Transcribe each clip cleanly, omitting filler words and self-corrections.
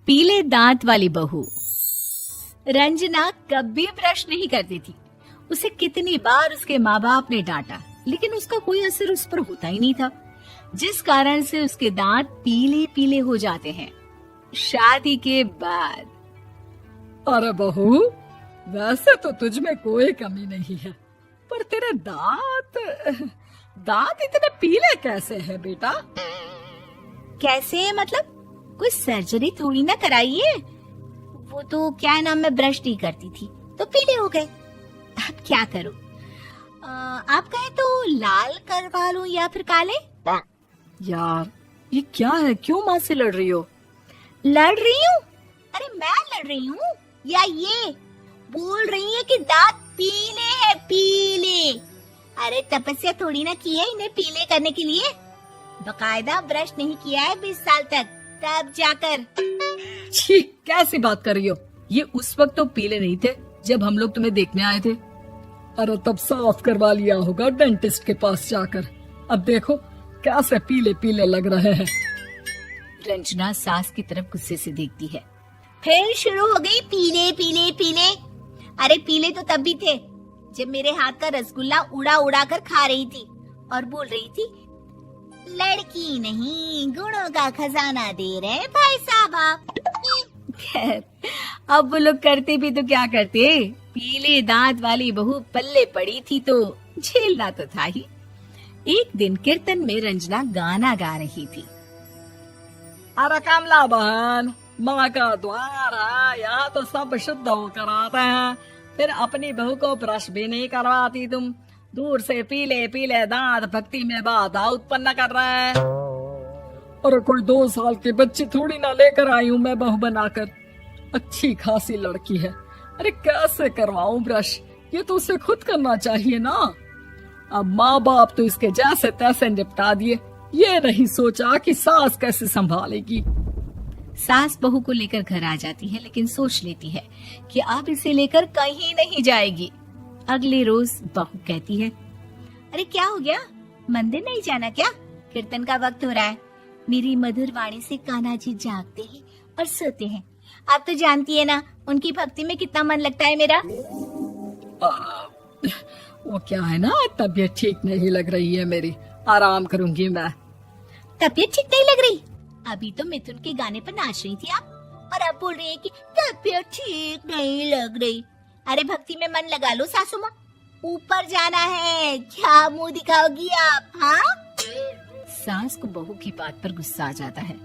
पीले दांत वाली बहू। रंजना कभी ब्रश नहीं करती थी। उसे कितनी बार उसके माँ बाप ने डांटा, लेकिन उसका कोई असर उस पर होता ही नहीं था, जिस कारण से उसके दांत पीले पीले हो जाते हैं। शादी के बाद अरे बहू, वैसे तो तुझ में कोई कमी नहीं है, पर तेरे दांत इतने पीले कैसे हैं बेटा? कैसे मतलब? कोई सर्जरी थोड़ी ना कराइए। वो तो क्या नाम, मैं ब्रश नहीं करती थी तो पीले हो गए। अब क्या करूं? आप कहें तो लाल करवा लूं या फिर काले? यार ये क्या है, क्यों माँ से लड़ रही हो? लड़ रही हूँ? अरे मैं लड़ रही हूँ या ये बोल रही है कि दांत पीले हैं, पीले। अरे तपस्या थोड़ी ना की है इन्हें पीले करने के लिए। बकायदा ब्रश नहीं किया है 20 साल तक, तब जाकर। छी, कैसी बात कर रही हो? ये उस वक्त तो पीले नहीं थे जब हम लोग तुम्हें देखने आए थे। अरे तब साफ करवा लिया होगा डेंटिस्ट के पास जाकर। अब देखो कैसे पीले पीले लग रहे हैं। रंजना सास की तरफ गुस्से से देखती है। फिर शुरू हो गई पीले पीले पीले। अरे पीले तो तब भी थे जब मेरे हाथ का रसगुल्ला उड़ा उड़ा कर खा रही थी और बोल रही थी, लड़की नहीं गुणों का खजाना दे रहे भाई साहब आप। खैर, अब वो लोग करते भी तो क्या करते, पीले दांत वाली बहू पल्ले पड़ी थी तो झेलना तो था ही। एक दिन कीर्तन में रंजना गाना गा रही थी। अरे कमला बहन, माँ का द्वार है, यहाँ तो सब शुद्ध होकर आते हैं, फिर अपनी बहू को ब्रश भी नहीं करवाती तुम। दूर से पीले पीले दांत भक्ति में बाधा उत्पन्न कर रहे हैं। अरे कोई 2 साल के बच्ची थोड़ी ना लेकर आई हूँ मैं बहू बनाकर। अच्छी खासी लड़की है, अरे कैसे करवाऊं ब्रश? ये तो उसे खुद करना चाहिए ना। अब माँ बाप तो इसके जैसे तैसे निपटा दिए, ये नहीं सोचा कि सास कैसे संभालेगी। सास बहू को लेकर घर आ जाती है, लेकिन सोच लेती है कि अब इसे लेकर कहीं नहीं जाएगी। अगले रोज बहू कहती है, अरे क्या हो गया, मंदिर नहीं जाना क्या? कीर्तन का वक्त हो रहा है। मेरी मधुर वाणी से कान्हा जी जागते हैं और सोते हैं। आप तो जानती है ना उनकी भक्ति में कितना मन लगता है मेरा। वो क्या है ना, तबीयत ठीक नहीं लग रही है मेरी, आराम करूंगी मैं। तबीयत ठीक नहीं लग रही? अभी तो मिथुन के गाने पर नाच रही थी आप, और अब बोल रही है कि तबीयत ठीक नहीं लग रही। अरे भक्ति में मन लगा लो सासू माँ, ऊपर जाना है, क्या मुंह दिखाओगी आप? हाँ? सास को बहू की बात पर गुस्सा आ जाता है।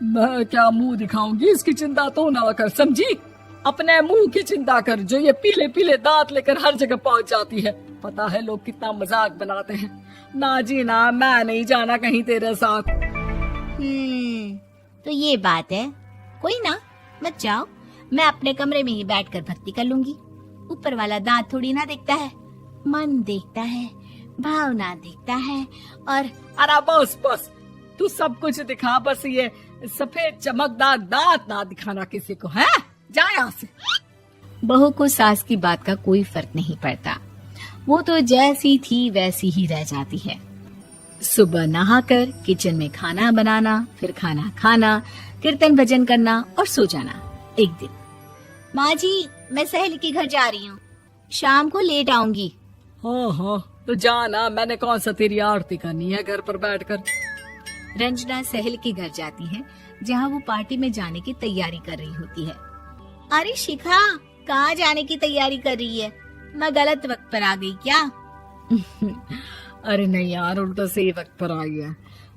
मैं क्या मुंह दिखाऊंगी, इसकी चिंता तो ना कर, समझी? अपने मुंह की चिंता कर, जो ये पीले पीले दांत लेकर हर जगह पहुंच जाती है। पता है लोग कितना मजाक बनाते हैं। ना जी ना, मैं नहीं जाना कहीं तेरे साथ। तो ये बात है, कोई ना, मत जाओ, मैं अपने कमरे में ही बैठकर भक्ति कर लूंगी। ऊपर वाला दांत थोड़ी ना देखता है, मन देखता है, भावना देखता है। और अरे बस बस, तू सब कुछ दिखा, बस ये सफेद चमकदार दांत ना दिखाना किसी को, है? जा यहाँ से। बहू को सास की बात का कोई फर्क नहीं पड़ता, वो तो जैसी थी वैसी ही रह जाती है। सुबह नहाकर किचन में खाना बनाना, फिर खाना खाना, कीर्तन भजन करना और सो जाना। एक दिन, माँ जी मैं सहेली के घर जा रही हूँ, शाम को लेट आऊंगी। हाँ हाँ तो जाना, मैंने कौन सा तेरी आरती करनी है घर पर बैठकर। रंजना सहेली के घर जाती है, जहाँ वो पार्टी में जाने की तैयारी कर रही होती है। अरे शिखा, कहाँ जाने की तैयारी कर रही है? मैं गलत वक्त पर आ गई क्या? अरे नहीं यार, उल्टा सही वक्त पर आ गया।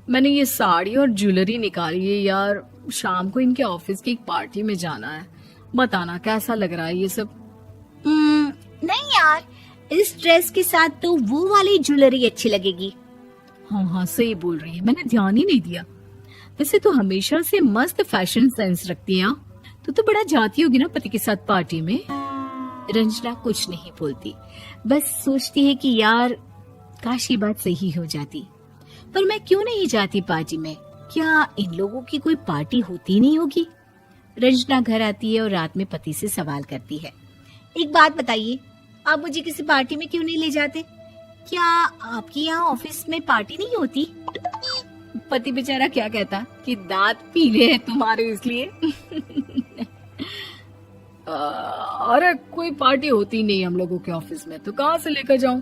मैंने ये साड़ी और ज्वेलरी निकाली है यार, शाम को इनके ऑफिस की एक पार्टी में जाना है। बताना कैसा लग रहा है ये सब? नहीं यार, इस ड्रेस के साथ तो वो वाली ज्वेलरी अच्छी लगेगी। हाँ हाँ सही बोल रही है, मैंने ध्यान ही नहीं दिया। वैसे तो हमेशा से मस्त फैशन सेंस रखती है। तो बड़ा जाती होगी ना पति के साथ पार्टी में। रंजना कुछ नहीं बोलती, बस सोचती है कि यार काश ये बात सही हो जाती, पर मैं क्यों नहीं जाती पार्टी में? क्या इन लोगों की कोई पार्टी होती नहीं होगी? रंजना घर आती है और रात में पति से सवाल करती है, एक बात बताइए, आप मुझे किसी पार्टी में क्यों नहीं ले जाते? क्या आपकी यहाँ ऑफिस में पार्टी नहीं होती? पति बेचारा क्या कहता कि दांत पीले हैं तुम्हारे इसलिए। अरे कोई पार्टी होती नहीं हम लोगों के ऑफिस में, तो कहाँ से लेकर जाऊं?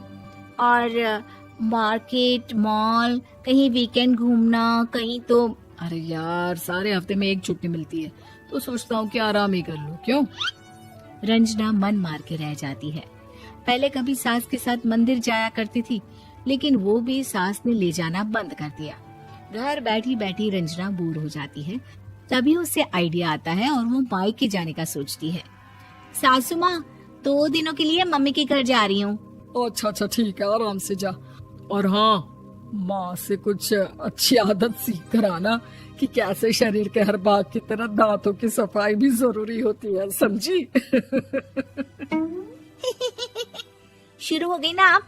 और मार्केट, मॉल, कहीं वीकेंड घूमना, कहीं तो। अरे यार, सारे हफ्ते में एक छुट्टी मिलती है, तो सोचता हूँ कि आराम ही कर लूं। क्यों? रंजना मन मार के रह जाती है। पहले कभी सास के साथ मंदिर जाया करती थी, लेकिन वो भी सास ने ले जाना बंद कर दिया। घर बैठी बैठी रंजना बोर हो जाती है। तभी उसे आइडिया आता है और वो मायके जाने का सोचती है। सासू माँ, 2 दिनों के लिए मम्मी के घर जा रही हूँ। अच्छा अच्छा ठीक है, आराम से जा। और हाँ, माँ से कुछ अच्छी आदत सीख कर आना कि कैसे शरीर के हर भाग की तरह दांतों की सफाई भी जरूरी होती है, समझी? शुरू हो गई ना आप।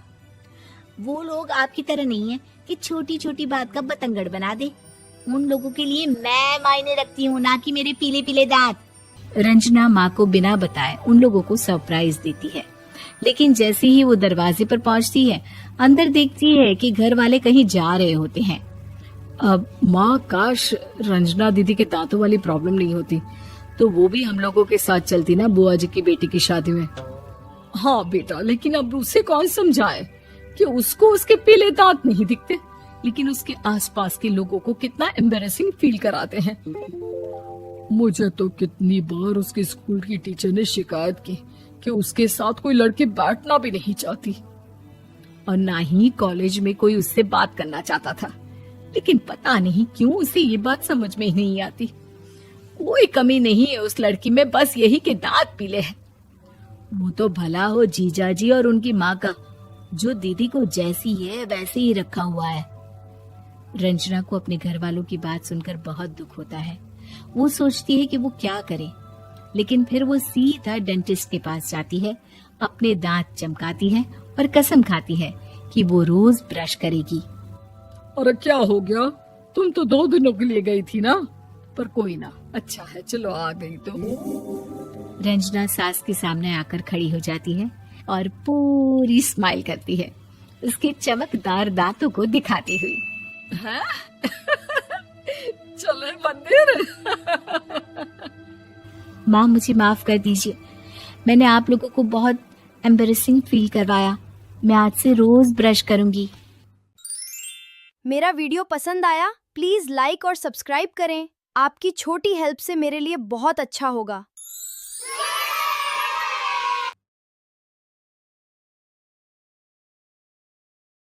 वो लोग आपकी तरह नहीं है कि छोटी छोटी बात का बतंगड़ बना दे। उन लोगों के लिए मैं मायने रखती हूँ, ना कि मेरे पीले पीले दांत। रंजना माँ को बिना बताए उन लोगों को सरप्राइज देती है, लेकिन जैसे ही वो दरवाजे पर पहुंचती है, अंदर देखती है कि घर वाले कहीं जा रहे होते हैं। अब माँ, काश रंजना दीदी के दांतों वाली प्रॉब्लम नहीं होती, तो वो भी हम लोगों के साथ चलती ना बुआ जी की बेटी की शादी में। हाँ बेटा, लेकिन अब उसे कौन समझाए कि उसको उसके पीले दांत नहीं दिखते, लेकिन उसके आसपास के लोगों को कितना एम्बैरेसिंग फील कराते हैं। मुझे तो कितनी बार उसके स्कूल की टीचर ने शिकायत की कि उसके साथ कोई लड़की बैठना भी नहीं चाहती, और ना ही कॉलेज में कोई उससे बात करना चाहता था। लेकिन पता नहीं क्यों उसे ये बात समझ में ही नहीं आती। कोई कमी नहीं है उस लड़की में, बस यही कि दांत पीले हैं। वो तो भला हो जीजा जी और उनकी माँ का, जो दीदी को जैसी है वैसे ही रखा हुआ है। रंजना को अपने घर वालों की बात सुनकर बहुत दुख होता है। वो सोचती है कि वो क्या करे, लेकिन फिर वो सीधा डेंटिस्ट के पास जाती है, अपने दांत चमकाती है और कसम खाती है कि वो रोज ब्रश करेगी। अरे क्या हो गया? तुम तो 2 दिनों के लिए गई थी ना, पर कोई ना, अच्छा है, चलो आ गई तो। रंजना सास के सामने आकर खड़ी हो जाती है और पूरी स्माइल करती है, उसके चमकदार दांतों को दिखाती हुई। हैं? चले मंदिर। माँ, मुझे माफ कर दीजिए, मैंने आप लोगों को बहुत एम्बैरेसिंग फील करवाया। मैं आज से रोज ब्रश करूंगी। मेरा वीडियो पसंद आया? प्लीज लाइक और सब्सक्राइब करें। आपकी छोटी हेल्प से मेरे लिए बहुत अच्छा होगा।